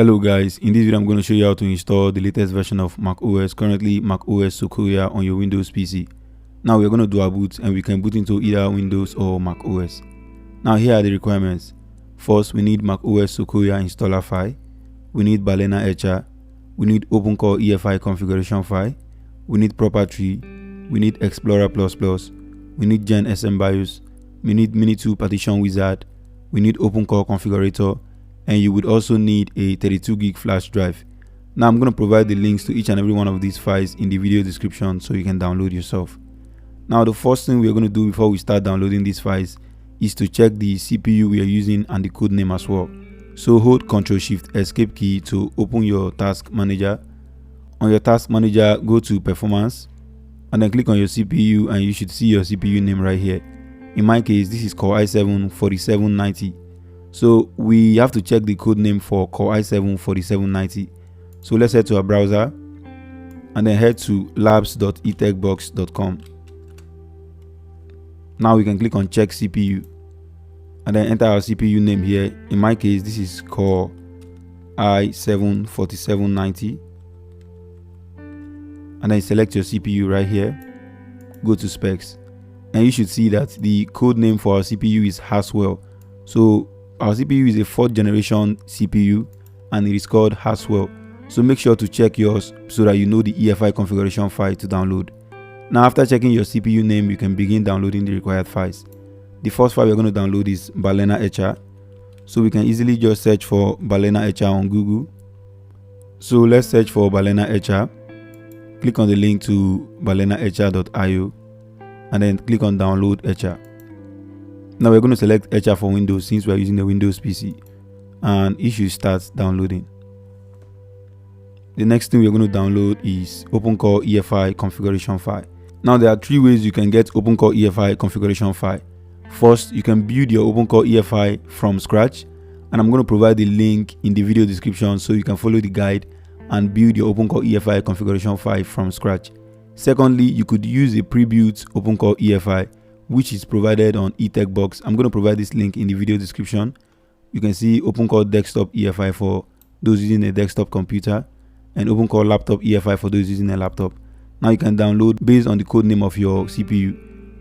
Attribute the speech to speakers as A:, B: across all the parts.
A: Hello guys, in this video I'm going to show you how to install the latest version of macOS, currently macOS Sequoia on your Windows PC. Now we're going to do a boot and we can boot into either Windows or macOS. Now here are the requirements. First, we need macOS Sequoia Installer File, we need Balena Etcher, we need Opencore EFI configuration file, we need ProperTree, we need Explorer++, we need Gen SMBIOS, we need MiniTool Partition Wizard, we need Opencore Configurator, and you would also need a 32 gig flash drive. Now I'm going to provide the links to each and every one of these files in the video description so you can download yourself. Now the first thing we're going to do before we start downloading these files is to check the CPU we are using and the code name as well. So hold Ctrl+ Escape key to open your task manager. On your task manager, go to Performance and then click on your CPU and you should see your CPU name right here. In my case, this is Core i7-4790. So we have to check the code name for Core i7-4790. So let's head to our browser and then head to labs.etechbox.com. Now we can click on check CPU and then enter our CPU name here. In my case, this is Core i7-4790. And then select your CPU right here. Go to specs and you should see that the code name for our CPU is Haswell. So our CPU is a 4th generation CPU and it is called Haswell. So make sure to check yours so that you know the EFI configuration file to download. Now after checking your CPU name, you can begin downloading the required files. The first file we're going to download is Balena Etcher. So we can easily just search for Balena Etcher on Google. So let's search for Balena Etcher. Click on the link to balenaetcher.io and then click on download Etcher. Now we're going to select Etcher for Windows since we're using the Windows PC and it should start downloading. The next thing we're going to download is Opencore EFI configuration file. Now there are 3 ways you can get Opencore EFI configuration file. First, you can build your Opencore EFI from scratch and I'm going to provide the link in the video description so you can follow the guide and build your Opencore EFI configuration file from scratch. Secondly, you could use a pre-built Opencore EFI which is provided on eTechBox. I'm going to provide this link in the video description. You can see Opencore Desktop EFI for those using a desktop computer and Opencore Laptop EFI for those using a laptop. Now you can download based on the code name of your CPU.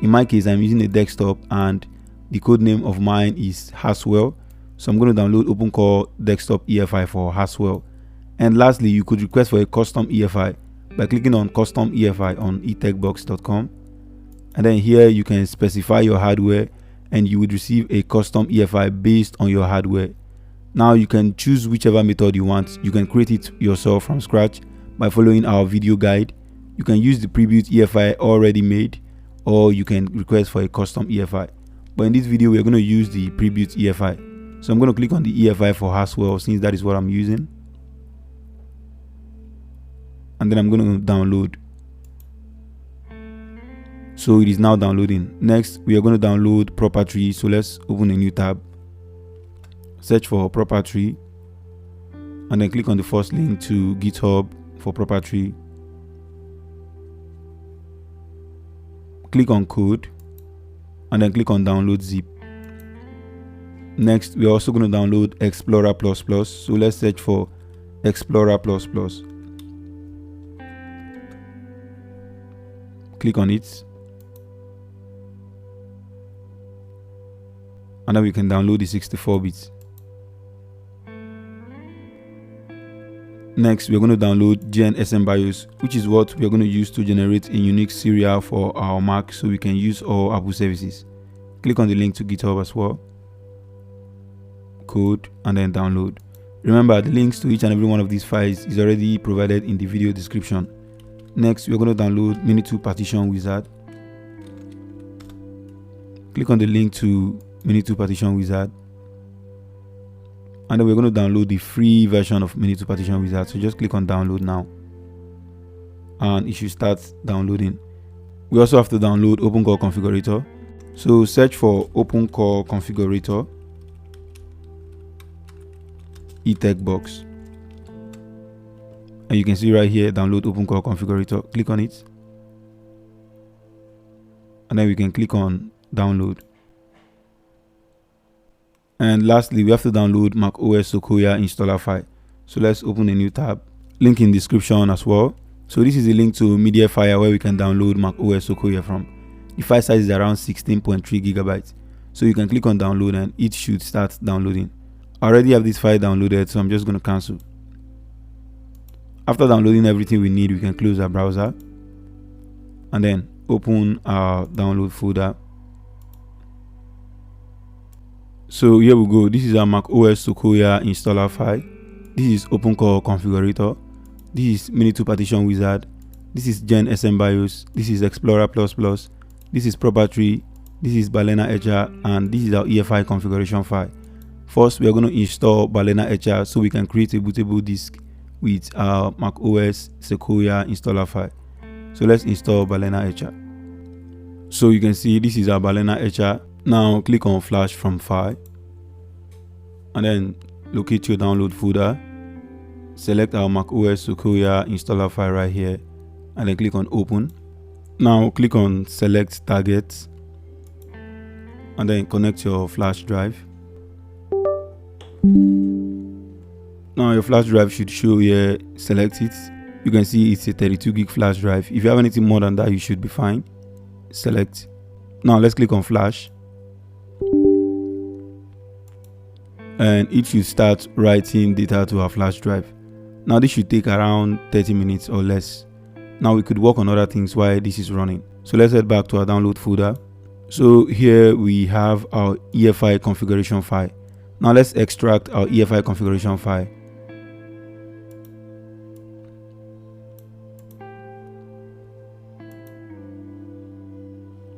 A: In my case, I'm using a desktop and the code name of mine is Haswell. So I'm going to download Opencore Desktop EFI for Haswell. And lastly, you could request for a custom EFI by clicking on Custom EFI on etechbox.com. And then here you can specify your hardware and you would receive a custom EFI based on your hardware. Now you can choose whichever method you want. You can create it yourself from scratch by following our video guide. You can use the prebuilt EFI already made or you can request for a custom EFI. But in this video we are going to use the prebuilt EFI. So I'm going to click on the EFI for Haswell since that is what I'm using. And then I'm going to download. So it is now downloading. Next, we are going to download ProperTree. So let's open a new tab. Search for ProperTree. And then click on the first link to GitHub for ProperTree. Click on code. And then click on download zip. Next, we are also going to download Explorer++. So let's search for Explorer++. Click on it. And then we can download the 64 bits. Next, we're going to download Gen SMBIOS, which is what we're going to use to generate a unique serial for our Mac so we can use all Apple services. Click on the link to GitHub as well. Code and then download. Remember, the links to each and every one of these files is already provided in the video description. Next, we're going to download MiniTool Partition Wizard. Click on the link to MiniTool Partition Wizard. And then we're going to download the free version of MiniTool Partition Wizard. So just click on download now. And it should start downloading. We also have to download Opencore Configurator. So search for Opencore Configurator. eTechBox. And you can see right here, download Opencore Configurator. Click on it. And then we can click on download. And lastly, we have to download macOS Sequoia Installer File. So let's open a new tab. Link in description as well. So this is a link to media file where we can download macOS Sequoia from. The file size is around 16.3 gigabytes. So you can click on download and it should start downloading. I already have this file downloaded, so I'm just going to cancel. After downloading everything we need, we can close our browser and then open our download folder. So here we go. This is our macOS Sequoia Installer File. This is Opencore Configurator. This is MiniTool Partition Wizard. This is Gen SMBIOS. This is Explorer++. This is ProperTree. This is Balena Etcher, and this is our EFI configuration file. First, we are going to install Balena Etcher so we can create a bootable disk with our macOS Sequoia Installer File. So let's install Balena Etcher. So you can see this is our Balena Etcher. Now click on Flash from File, and then locate your download folder. Select our macOS Sequoia Installer File right here, and then click on Open. Now click on Select Targets, and then connect your flash drive. Now your flash drive should show here. Select it. You can see it's a 32 gig flash drive. If you have anything more than that, you should be fine. Select. Now let's click on Flash, and it should start writing data to our flash drive. Now this should take around 30 minutes or less. Now we could work on other things while this is running. So let's head back to our download folder. So here we have our EFI configuration file. Now let's extract our EFI configuration file.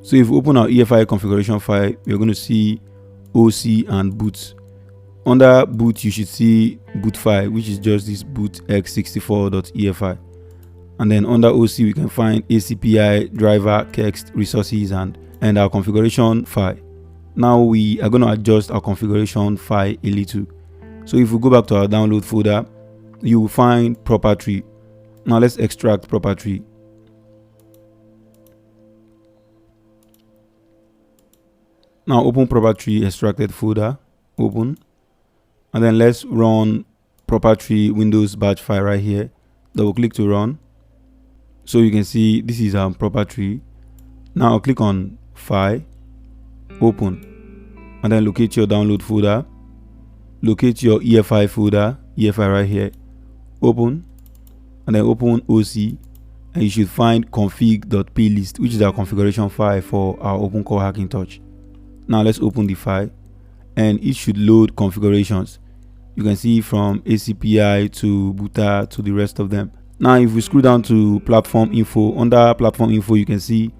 A: So if we open our EFI configuration file, we're going to see OC and boot. Under boot, you should see boot file, which is just this bootx64.efi. And then under OC, we can find ACPI, driver, text, resources, and our configuration file. Now we are going to adjust our configuration file a little. So if we go back to our download folder, you will find ProperTree. Now let's extract ProperTree. Now open ProperTree extracted folder, open, and then let's run ProperTree Windows batch file right here. Double click to run. So you can see this is our ProperTree. Now click on File, Open, and then locate your download folder. Locate your EFI folder, EFI right here. Open, and then open OC, and you should find config.plist, which is our configuration file for our Opencore Hackintosh. Now let's open the file, and it should load configurations. You can see from ACPI to booter to the rest of them. Now if we scroll down to platform info, under platform info you can see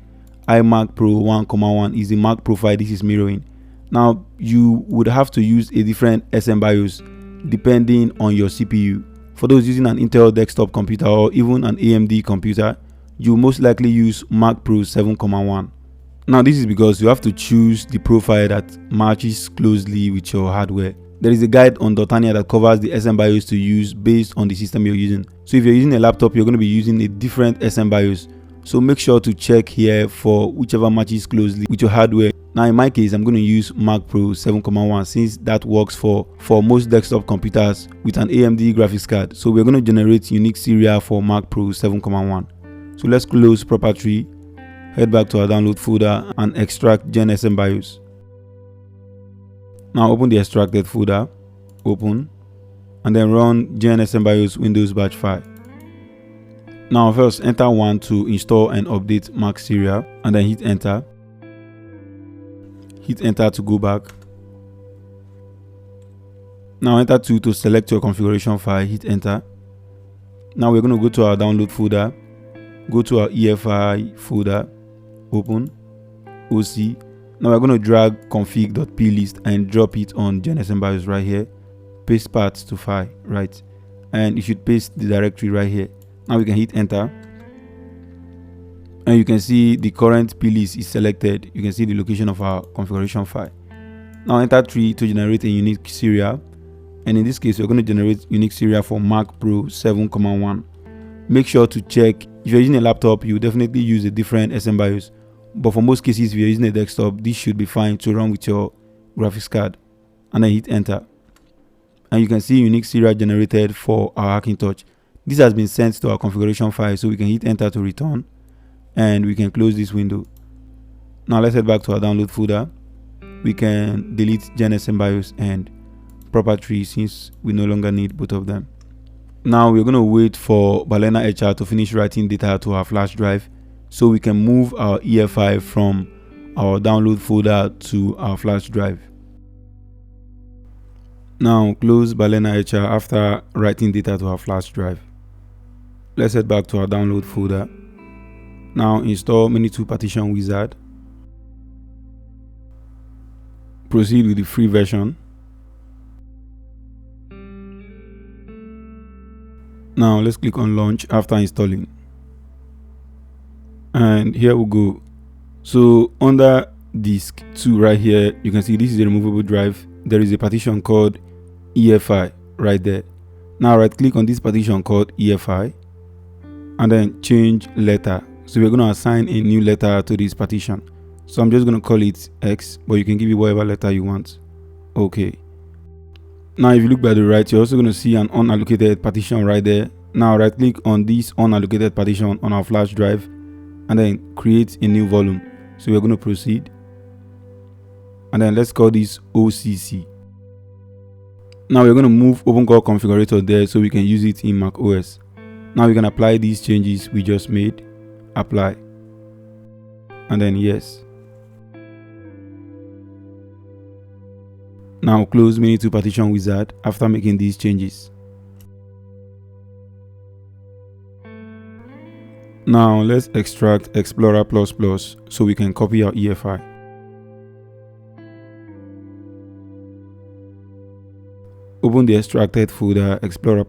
A: iMac Pro 1,1 is the Mac profile this is mirroring. Now you would have to use a different SMBIOS depending on your CPU. For those using an Intel desktop computer or even an AMD computer, you most likely use Mac Pro 7,1. Now this is because you have to choose the profile that matches closely with your hardware. There is a guide on Dotania that covers the SMBIOS to use based on the system you're using. So if you're using a laptop, you're going to be using a different SMBIOS. So make sure to check here for whichever matches closely with your hardware. Now in my case, I'm going to use Mac Pro 7,1 since that works for most desktop computers with an AMD graphics card. So we're going to generate unique serial for Mac Pro 7,1. So let's close ProperTree. Head back to our download folder and extract Gen SMBIOS. Now open the extracted folder, open, and then run Gen SMBIOS Windows batch file. Now first enter 1 to install and update Mac serial, and then hit enter. Hit enter to go back. Now enter 2 to select your configuration file, hit enter. Now we're going to go to our download folder, go to our EFI folder, open, OC. Now we're going to drag config.plist and drop it on Gen SMBIOS right here. Paste paths to file, right? And you should paste the directory right here. Now we can hit enter. And you can see the current plist is selected. You can see the location of our configuration file. Now enter 3 to generate a unique serial. And in this case, we're going to generate unique serial for Mac Pro 7,1. Make sure to check. If you're using a laptop, you definitely use a different SMBIOS. But for most cases, if you're using a desktop, this should be fine to run with your graphics card. And then hit enter. and you can see unique serial generated for our Hackintosh. This has been sent to our configuration file, so we can hit enter to return, and we can close this window. Now let's head back to our download folder. We can delete Gen SMBIOS and ProperTree since we no longer need both of them. Now we're going to wait for Balena Etcher to finish writing data to our flash drive, so we can move our EFI from our download folder to our flash drive. Now close Balena Etcher after writing data to our flash drive. Let's head back to our download folder. Now install MiniTool Partition wizard. Proceed with the free version. Now let's click on launch after installing. And here we go. So under disk 2 right here, you can see this is a removable drive. There is a partition called EFI right there. Now right click on this partition called EFI and then change letter. So we're going to assign a new letter to this partition. So I'm just going to call it X, but you can give it whatever letter you want. Okay. Now if you look by the right, you're also going to see an unallocated partition right there. Now right click on this unallocated partition on our flash drive and then create a new volume. So we're going to proceed. And then let's call this OCC. Now we're going to move Opencore Configurator there so we can use it in macOS. Now we can apply these changes we just made. Apply. And then yes. Now close MiniTool Partition wizard after making these changes. Now let's extract Explorer++ so we can copy our EFI. Open the extracted folder Explorer++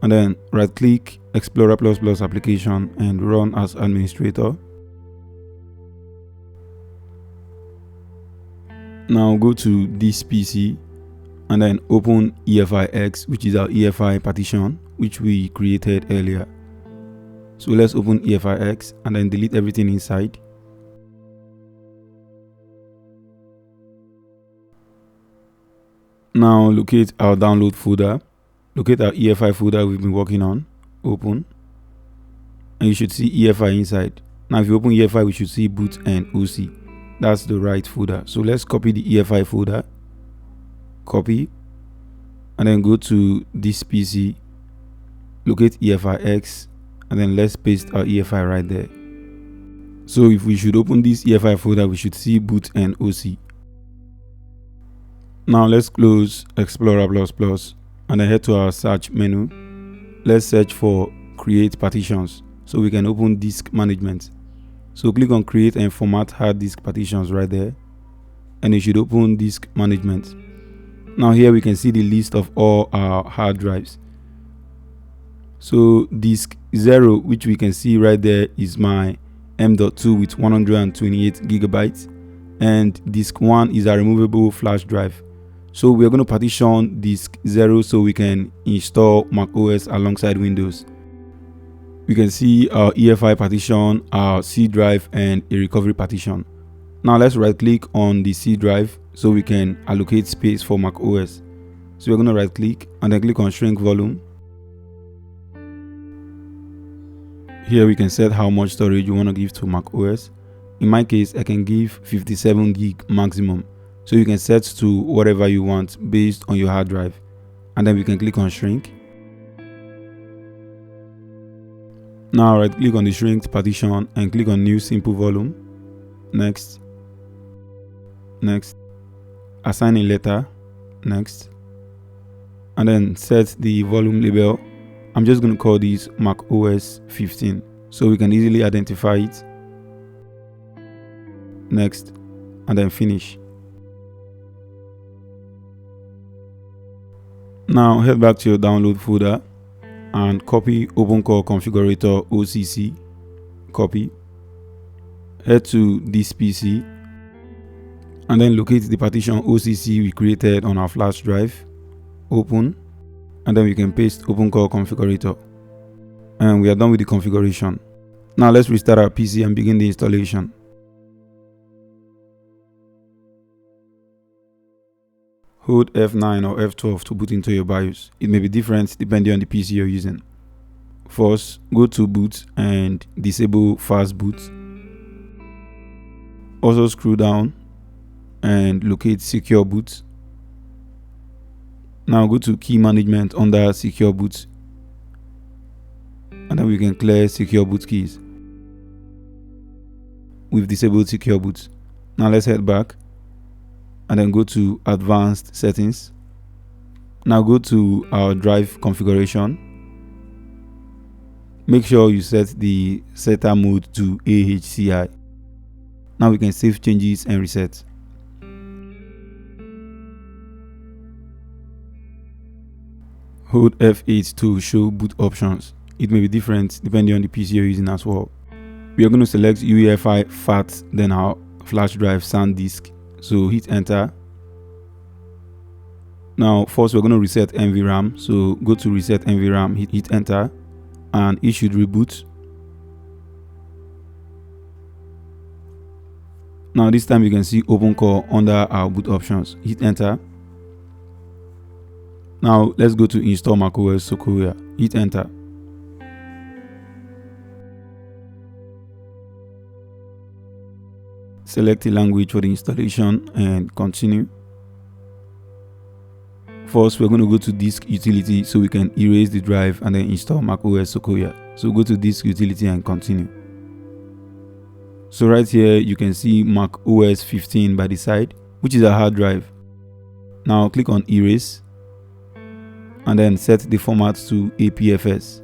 A: and then right click Explorer++ application and run as administrator. Now go to this PC and then open EFI-X, which is our EFI partition which we created earlier. So let's open EFI-X and then delete everything inside. Now locate our download folder, locate our EFI folder we've been working on, open, and you should see EFI inside. Now if you open EFI, we should see boot and OC. That's the right folder. So let's copy the EFI folder, copy, and then go to this PC, locate EFI-X, and then let's paste our EFI right there. So if we should open this EFI folder, we should see boot and OC. Now let's close Explorer++ and then head to our search menu. Let's search for create partitions so we can open disk management. So click on create and format hard disk partitions right there, and you should open disk management. Now here we can see the list of all our hard drives. So disk 0, which we can see right there, is my M.2 with 128 gigabytes, and disk 1 is a removable flash drive. So we're going to partition disk 0 so we can install macOS alongside Windows. We can see our EFI partition, our C drive, and a recovery partition. Now let's right click on the C drive so we can allocate space for macOS. So we're going to right click and then click on shrink volume. Here we can set how much storage you want to give to macOS. In my case, I can give 57 gig maximum. So you can set to whatever you want based on your hard drive. And then we can click on shrink. Now right click on the shrink partition and click on new simple volume. Next. Next. Assign a letter. Next. And then set the volume label. I'm just going to call this macOS 15 so we can easily identify it. Next. And then finish. Now head back to your download folder and copy Opencore Configurator OCC. Copy. Head to this PC and then locate the partition OCC we created on our flash drive. Open, and then we can paste Opencore Configurator. And we are done with the configuration. Now let's restart our PC and begin the installation. Hold F9 or F12 to boot into your BIOS. It may be different depending on the PC you're using. First, go to boot and disable fast boot. Also scroll down and locate secure boot. Now go to key management under secure boot, and then we can clear secure boot keys. We've disabled secure boot. Now let's head back and then go to advanced settings. Now go to our drive configuration. Make sure you set the setter mode to AHCI. Now we can save changes and reset. Hold F8 to show boot options. It may be different depending on the PC you're using as well. We are going to select UEFI FAT, then our flash drive SAN disk. So hit enter. Now first we're going to reset NVRAM. So go to reset NVRAM, hit enter, and it should reboot. Now this time you can see Opencore under our boot options. Hit enter. Now let's go to install macOS Sequoia. Hit enter. Select a language for the installation and continue. First, we're going to go to disk utility so we can erase the drive and then install macOS Sequoia. So go to disk utility and continue. So right here you can see macOS 15 by the side, which is a hard drive. Now click on erase and then set the format to APFS.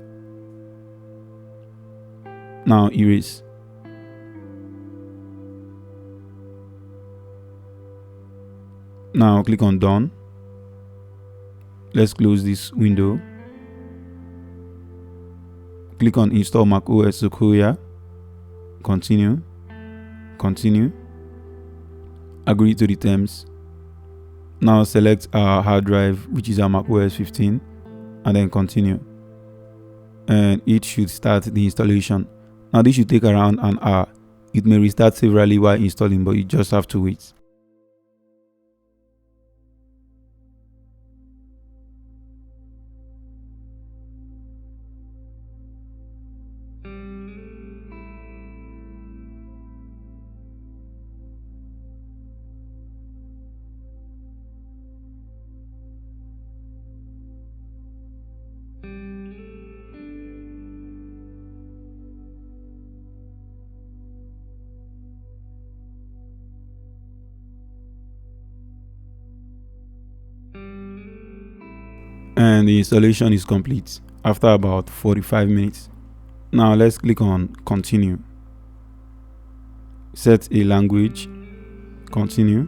A: Now erase. Now click on done. Let's close this window. Click on install macOS Sequoia. Continue. Continue. Agree to the terms. Now select our hard drive, which is our macOS 15, and then continue. And it should start the installation. Now this should take around an hour. It may restart severally while installing, but you just have to wait. And the installation is complete after about 45 minutes. Now let's click on continue. Set a language. Continue.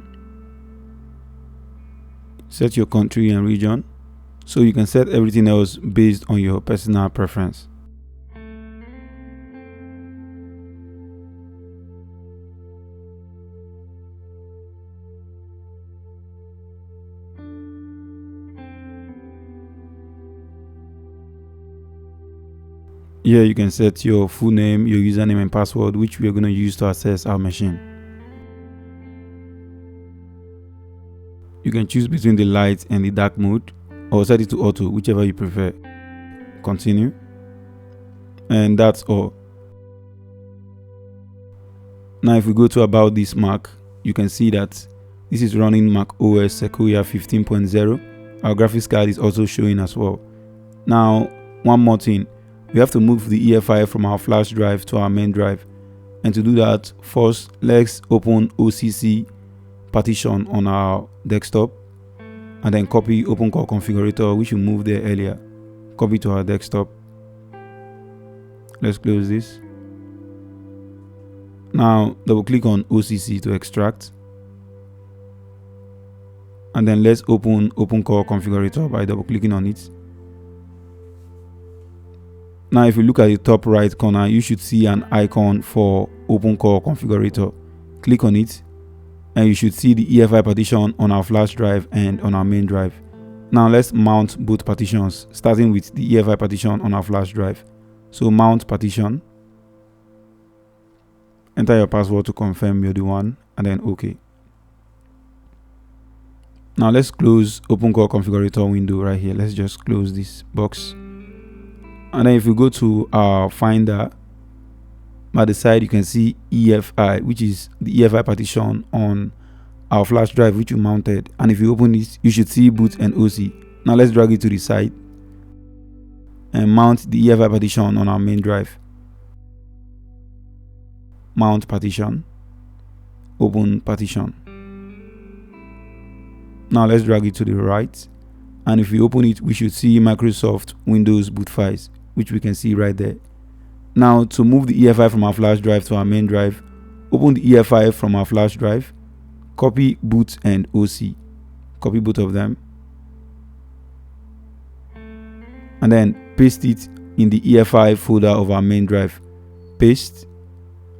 A: Set your country and region. So you can set everything else based on your personal preference. Here you can set your full name, your username and password, which we are going to use to access our machine. You can choose between the light and the dark mode, or set it to auto, whichever you prefer. Continue. And that's all. Now if we go to about this Mac, you can see that this is running macOS Sequoia 15.0. Our graphics card is also showing as well. Now one more thing. We have to move the EFI from our flash drive to our main drive. And to do that, first, let's open OCC partition on our desktop. And then copy Opencore Configurator, which we moved there earlier. Copy to our desktop. Let's close this. Now, double click on OCC to extract. And then let's open Opencore Configurator by double clicking on it. Now if you look at the top right corner, you should see an icon for Opencore Configurator. Click on it and you should see the EFI partition on our flash drive and on our main drive. Now let's mount both partitions, starting with the EFI partition on our flash drive. So mount partition. Enter your password to confirm you're the one, and then OK. Now let's close Opencore Configurator window right here. Let's just close this box. And then if you go to our Finder, by the side you can see EFI, which is the EFI partition on our flash drive which we mounted. And if you open this, you should see boot and OC. Now let's drag it to the side and mount the EFI partition on our main drive. Mount partition, open partition. Now let's drag it to the right, and if we open it, we should see Microsoft Windows boot files, which we can see right there. Now to move the EFI from our flash drive to our main drive, open the EFI from our flash drive, copy boot and OC, copy both of them, and then paste it in the EFI folder of our main drive. Paste,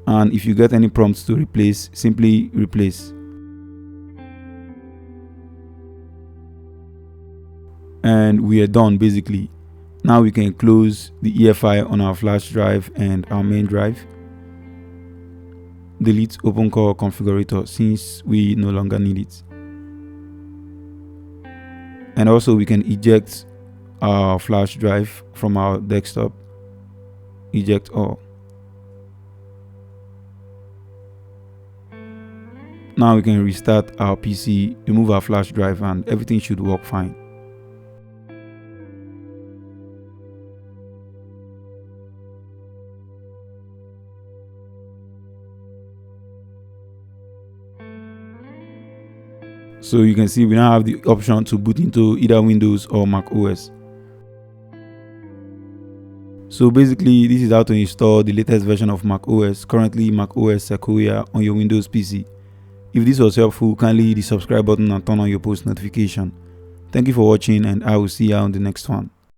A: and if you get any prompts to replace, simply replace. And we are done basically. Now we can close the EFI on our flash drive and our main drive. Delete Opencore Configurator since we no longer need it. And also we can eject our flash drive from our desktop. Eject all. Now we can restart our PC, remove our flash drive, and everything should work fine. So you can see we now have the option to boot into either Windows or macOS. So basically this is how to install the latest version of macOS, currently macOS Sequoia, on your Windows PC. If this was helpful, kindly hit the subscribe button and turn on your post notification. Thank you for watching, and I will see you on the next one.